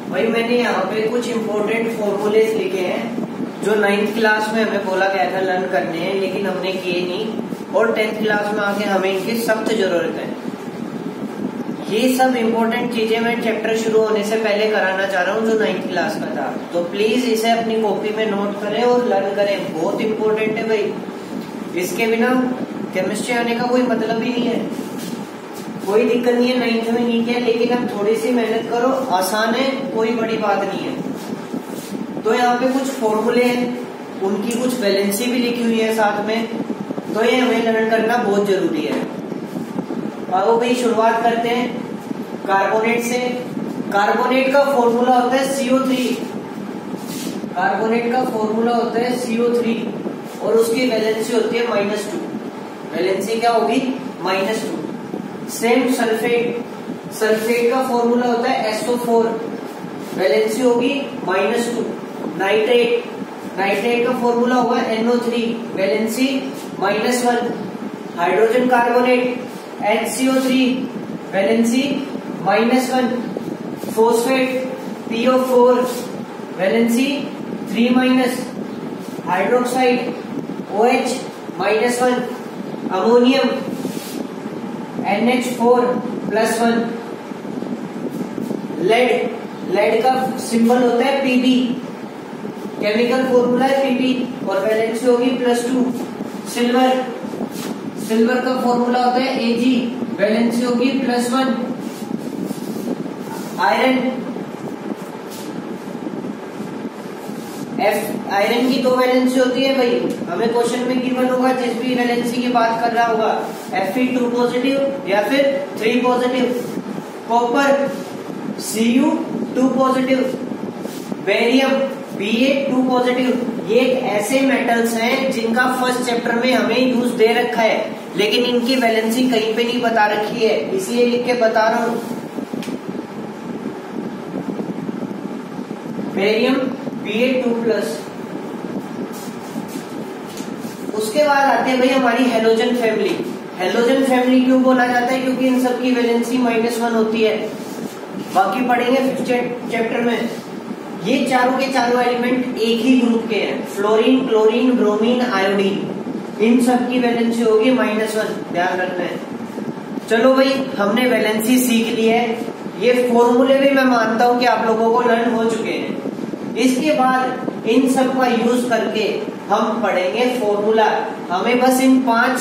भाई मैंने यहाँ पे कुछ इम्पोर्टेंट फॉर्मूलेस लिखे हैं जो 9th क्लास में हमें बोला गया था लर्न करने हैं, लेकिन हमने किए नहीं और 10th क्लास में आके हमें इनकी सख्त जरूरत है। ये सब इम्पोर्टेंट चीजें मैं चैप्टर शुरू होने से पहले कराना चाह रहा हूँ जो 9th क्लास का था, तो प्लीज इसे अपनी कॉपी में नोट करें और लर्न करें, बहुत इम्पोर्टेंट है भाई। इसके बिना केमिस्ट्री आने का कोई मतलब ही नहीं है। कोई दिक्कत नहीं है 9th में नहीं किया, लेकिन अब थोड़ी सी मेहनत करो, आसान है, कोई बड़ी बात नहीं है। तो यहाँ पे कुछ फॉर्मूले हैं, उनकी कुछ वैलेंसी भी लिखी हुई है साथ में, तो ये हमें लर्न करना बहुत जरूरी है। आओ भाई शुरुआत करते हैं कार्बोनेट से। कार्बोनेट का फॉर्मूला होता है CO3। कार्बोनेट का फॉर्मूला होता है CO3 और उसकी वैलेंसी होती है -2। वैलेंसी क्या होगी? -2। सेम सल्फेट, सल्फेट का फॉर्मूला होता है SO4, वैलेंसी होगी -2। नाइट्रेट, नाइट्रेट का फॉर्मूला होगा NO3, valency -1। Hydrogen carbonate HCO3, valency -1। Phosphate PO4, valency 3-। Hydroxide OH -1। Ammonium NH4+1। Lead, lead का सिंबल होता है Pb, केमिकल फॉर्मूला है Pb और वैलेंसी होगी +2। सिल्वर, सिल्वर का फॉर्मूला होता है Ag, वैलेंसी होगी +1। आयरन, आयरन की 2 वैलेंसी होती है भाई, हमें क्वेश्चन में गिवन होगा जिस भी वैलेंसी की बात कर रहा होगा, Fe2 पॉजिटिव या फिर 3 positive. Copper Cu2 positive. Barium Ba2 positive. ये ऐसे मेटल्स हैं जिनका फर्स्ट चैप्टर में हमें यूज दे रखा है, लेकिन इनकी वैलेंसी कहीं पे नहीं बता रखी है, इसलिए लिख के बता रहा हूं। Barium Ba2+। उसके बाद आते हैं भाई हमारी हेलोजन फैमिली। हेलोजन फैमिली क्यों बोला जाता है? क्योंकि इन सब की वैलेंसी -1 होती है। बाकी पढ़ेंगे 5th चैप्टर में। ये चारों के चारों एलिमेंट एक ही ग्रुप के हैं, फ्लोरीन, क्लोरीन, ब्रोमीन, आयोडीन। इन सब की वैलेंसी होगी -1, ध्यान रखना है। चलो भाई हमने वैलेंसी सीख ली है, ये फॉर्मूले भी मैं मानता हूं कि आप लोगों को लर्न हो चुके हैं। इसके बाद इन सब का यूज करके हम पढ़ेंगे फॉर्मूला। हमें बस इन 5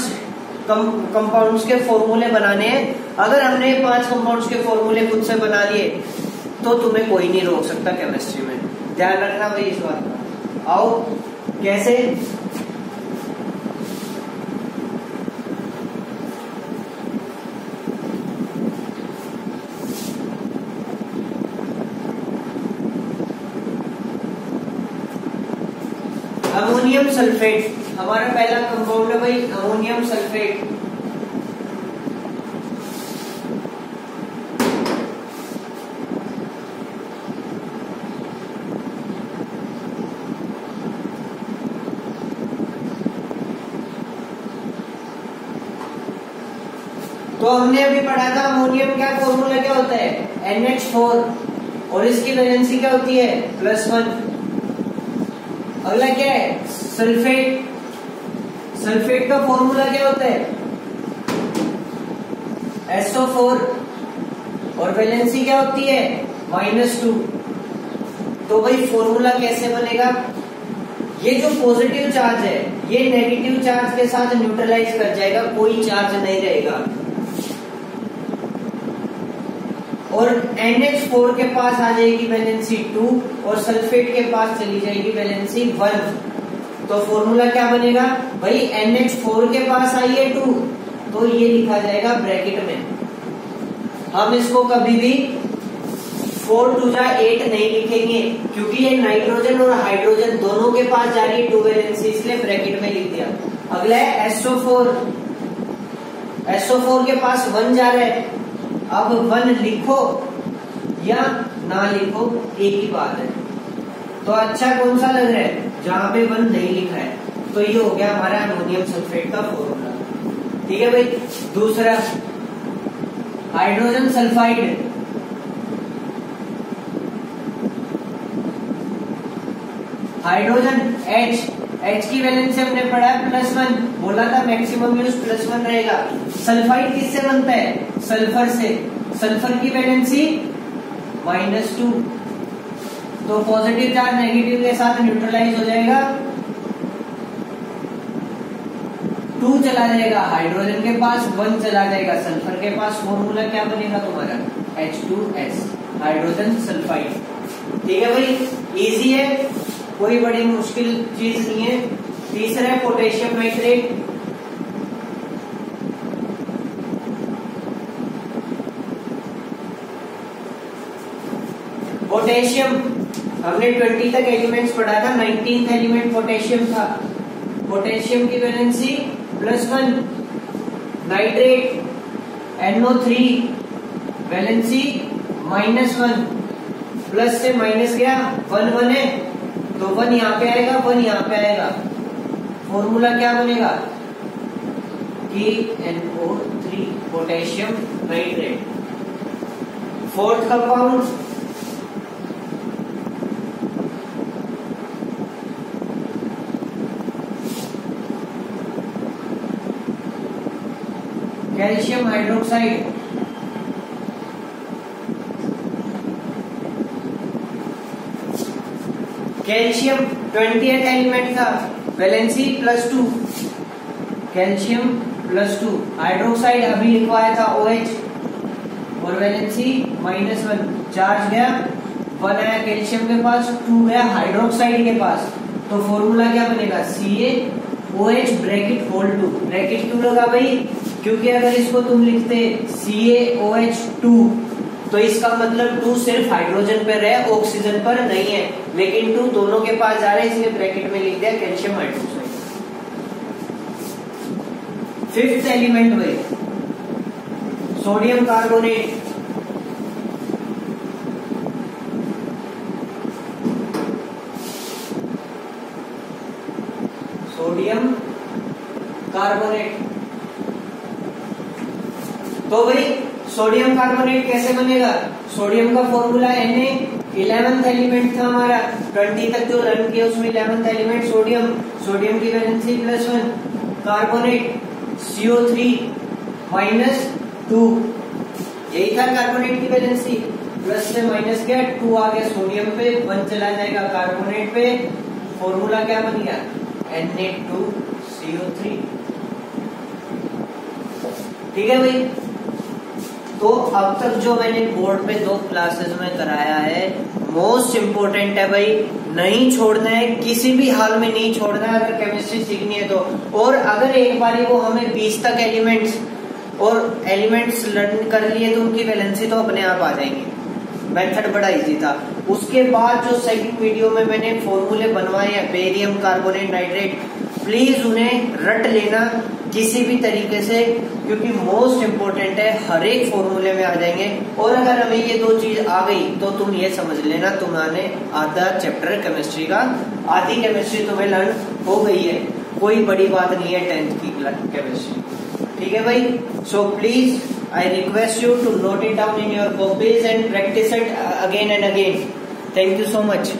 कंपाउंड्स के फॉर्मूले बनाने हैं। अगर हमने 5 कंपाउंड्स के फॉर्मूले खुद से बना लिए तो तुम्हें कोई नहीं रोक सकता केमिस्ट्री में, ध्यान रखना भाई इस बात का। आओ कैसे? अमोनियम सल्फेट हमारा पहला कंपाउंड है भाई, अमोनियम सल्फेट। तो हमने अभी पढ़ा था अमोनियम क्या फॉर्मूला क्या होता है? NH4 और इसकी वैलेंसी क्या होती है? +1। अगला क्या है? सल्फेट। सल्फेट का फॉर्मूला क्या होता है? SO4 और वैलेंसी क्या होती है? -2। तो भाई फॉर्मूला कैसे बनेगा? ये जो पॉजिटिव चार्ज है ये नेगेटिव चार्ज के साथ न्यूट्रलाइज कर जाएगा, कोई चार्ज नहीं रहेगा। और NH4 के पास आ जाएगी वैलेंसी 2 और सल्फेट के पास चली जाएगी वैलेंसी 1। तो फॉर्मूला क्या बनेगा भाई? NH4 के पास आई है 2 तो ये लिखा जाएगा ब्रैकेट में। हम इसको कभी भी 4 2 8 नहीं लिखेंगे, क्योंकि ये नाइट्रोजन और हाइड्रोजन दोनों के पास जा रही है 2 वैलेंसी, इसलिए ब्रैकेट में लिख दिया। अगला है SO4। SO4 के पास 1 जा रहा है, अब 1 लिखो या ना लिखो एक ही बात है। तो अच्छा कौन सा लग रहा है? जहां पे 1 नहीं लिखा है। तो ये हो गया हमारा अमोनियम सल्फेट का फॉर्मूला। ठीक है भाई। दूसरा हाइड्रोजन सल्फाइड। हाइड्रोजन H की वैलेंसी हमने पढ़ा है +1, बोला था मैक्सिमम यूज +1 रहेगा। सल्फाइड किससे बनता है? सल्फर से। सल्फर की वैलेंसी -2, तो पॉजिटिव चार्ज नेगेटिव के साथ न्यूट्रलाइज हो जाएगा, 2 चला जाएगा हाइड्रोजन के पास, 1 चला जाएगा सल्फर के पास। फॉर्मूला क्या बनेगा तुम्हारा? H2S, hydrogen sulphide. ठीक है भाई, इजी है, कोई बड़ी मुश्किल चीज नहीं है। तीसरा है पोटेशियम नाइट्रेट। पोटेशियम हमने 20 तक एलिमेंट्स पढ़ा था, 19th एलिमेंट पोटेशियम था। पोटेशियम की valency +1, nitrate NO3 valency -1, plus से माइनस गया 1 1 है, तो 1 यहाँ पे आएगा, 1 यहाँ पे आएगा। फॉर्मूला क्या बनेगा? KNO3, potassium nitrate. Fourth compound calcium hydroxide. Calcium 20th element था, वैलेंसी +2, कैल्शियम +2। हाइड्रोक्साइड अभी लिखवाया था OH, और वैलेंसी -1, चार्ज गया 1 आया कैल्शियम के पास, 2 गया हाइड्रोक्साइड के पास। तो फॉर्मूला क्या बनेगा? CaOH bracket whole 2। ब्रैकेट क्यों लगा भाई? क्योंकि अगर इसको तुम लिखते CaOH2 तो इसका मतलब 2 सिर्फ हाइड्रोजन पर है, ऑक्सीजन पर नहीं है, लेकिन 2 दोनों के पास जा रहे हैं, इसलिए ब्रैकेट में लिख दिया कैल्शियम हाइड्रोक्साइड। 5th एलिमेंट भाई सोडियम कार्बोनेट। Sodium carbonate. तो भाई सोडियम कार्बोनेट कैसे बनेगा? सोडियम का फॉर्मूला Na, 11th एलिमेंट था हमारा, 20 तक जो रन किया उसमें 11th एलिमेंट सोडियम। सोडियम की वैलेंसी +1, कार्बोनेट CO3 -2, यही था कार्बोनेट की वैलेंसी। प्लस से माइनस गया, 2 आ गया सोडियम पे, 1 चला जाएगा कार्बोनेट पे। फॉर्मूला क्या बन गया? Na2CO3। ठीक है भाई, तो अब तक जो मैंने बोर्ड पे 2 क्लासेस में कराया है, मोस्ट इम्पोर्टेंट है भाई, नहीं छोड़ना है, किसी भी हाल में नहीं छोड़ना है अगर केमिस्ट्री सीखनी है तो। और अगर एक बारी वो हमें 20 तक एलिमेंट्स लर्न कर लिए तो उनकी वैलेंसी तो अपने आप आ जाएंगी। मेथड बड़ा इजी था। उसके बाद जो सेकंड वीडियो में मैंने फॉर्मूले बनवाए हैं बेरियम कार्बोनेट नाइट्रेट, प्लीज उन्हें रट लेना किसी भी तरीके से, क्योंकि मोस्ट इम्पोर्टेंट है, हर एक फॉर्मूले में आ जाएंगे। और अगर हमें ये 2 चीज आ गई तो तुम ये समझ लेना तुम्हारे आधा चैप्टर केमिस्ट्री का, आधी केमिस्ट्री तुम्हें लर्न हो गई है। कोई बड़ी बात नहीं है 10th की केमिस्ट्री। ठीक है भाई, so please I request you to note it down in your copies and practice it again and again. Thank you so much.